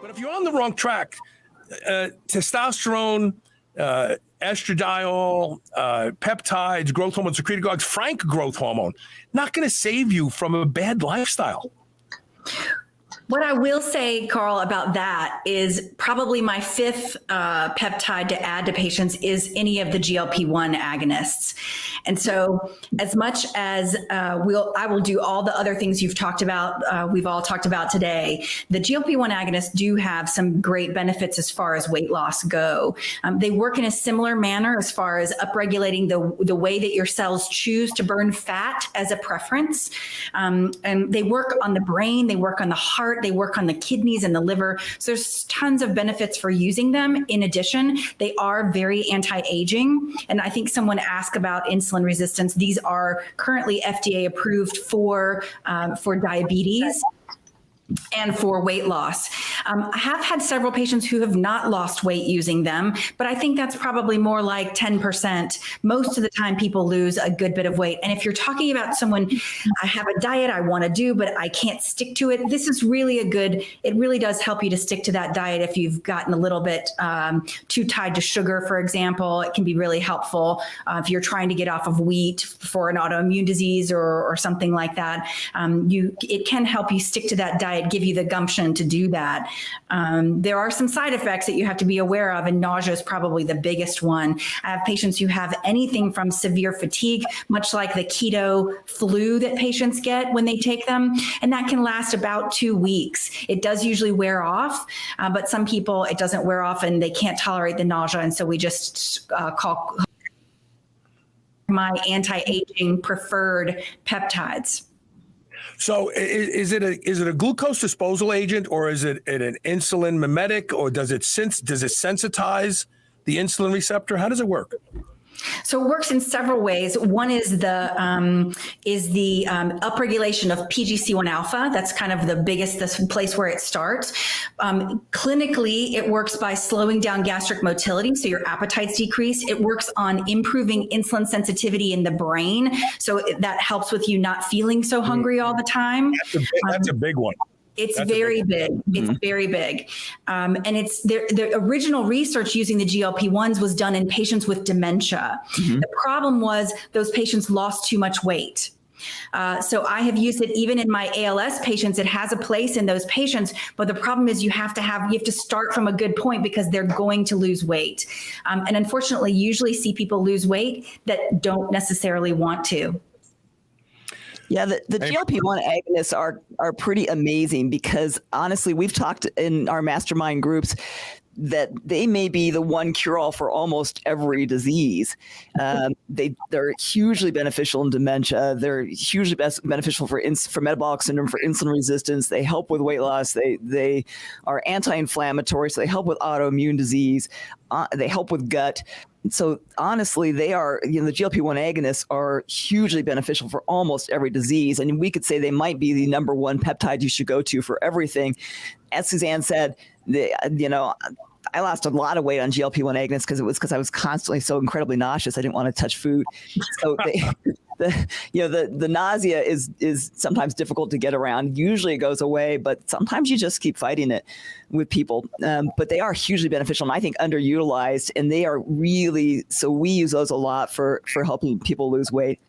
But if you're on the wrong track, testosterone, estradiol, peptides, growth hormone, secretagogues, frank growth hormone, not going to save you from a bad lifestyle. What I will say, Carl, about that is probably my fifth peptide to add to patients is any of the GLP-1 agonists. And so as much as I will do all the other things you've talked about, we've all talked about today, the GLP-1 agonists do have some great benefits as far as weight loss go. They work in a similar manner as far as upregulating the way that your cells choose to burn fat as a preference. And they work on the brain, they work on the heart, they work on the kidneys and the liver. So there's tons of benefits for using them. In addition, they are very anti-aging. And I think someone asked about insulin resistance. These are currently FDA approved for diabetes and for weight loss. I have had several patients who have not lost weight using them, but I think that's probably more like 10%. Most of the time people lose a good bit of weight. And if you're talking about someone, I have a diet I want to do, but I can't stick to it, this is really it really does help you to stick to that diet if you've gotten a little bit too tied to sugar, for example. It can be really helpful if you're trying to get off of wheat for an autoimmune disease or something like that. It can help you stick to that diet, give you the gumption to do that. There are some side effects that you have to be aware of, and nausea is probably the biggest one. I have patients who have anything from severe fatigue, much like the keto flu that patients get when they take them, and that can last about 2 weeks. It does usually wear off, but some people it doesn't wear off and they can't tolerate the nausea, and so we just call my anti-aging preferred peptides. So is it a glucose disposal agent, or is it an insulin mimetic, or does it sensitize the insulin receptor? How does it work? So it works in several ways. One is the upregulation of PGC1 alpha. That's kind of the place where it starts. Clinically, it works by slowing down gastric motility, so your appetites decrease. It works on improving insulin sensitivity in the brain, so that helps with you not feeling so hungry all the time. That's a big one. It's very big. It's very big. And it's the original research using the GLP-1s was done in patients with dementia. The problem was those patients lost too much weight. So I have used it even in my ALS patients. It has a place in those patients, but the problem is you have to start from a good point because they're going to lose weight. And unfortunately, usually see people lose weight that don't necessarily want to. Yeah, the GLP-1 agonists are pretty amazing because honestly, we've talked in our mastermind groups that they may be the one cure-all for almost every disease. They're hugely beneficial in dementia. They're hugely beneficial for metabolic syndrome, for insulin resistance. They help with weight loss. They are anti-inflammatory, so they help with autoimmune disease. They help with gut. So honestly, the GLP-1 agonists are hugely beneficial for almost every disease. And we could say they might be the number one peptide you should go to for everything. As Suzanne said, I lost a lot of weight on GLP-1 agonists because I was constantly so incredibly nauseous. I didn't want to touch food. So the nausea is sometimes difficult to get around. Usually it goes away, but sometimes you just keep fighting it with people. But they are hugely beneficial and I think underutilized, and they are really, so we use those a lot for helping people lose weight.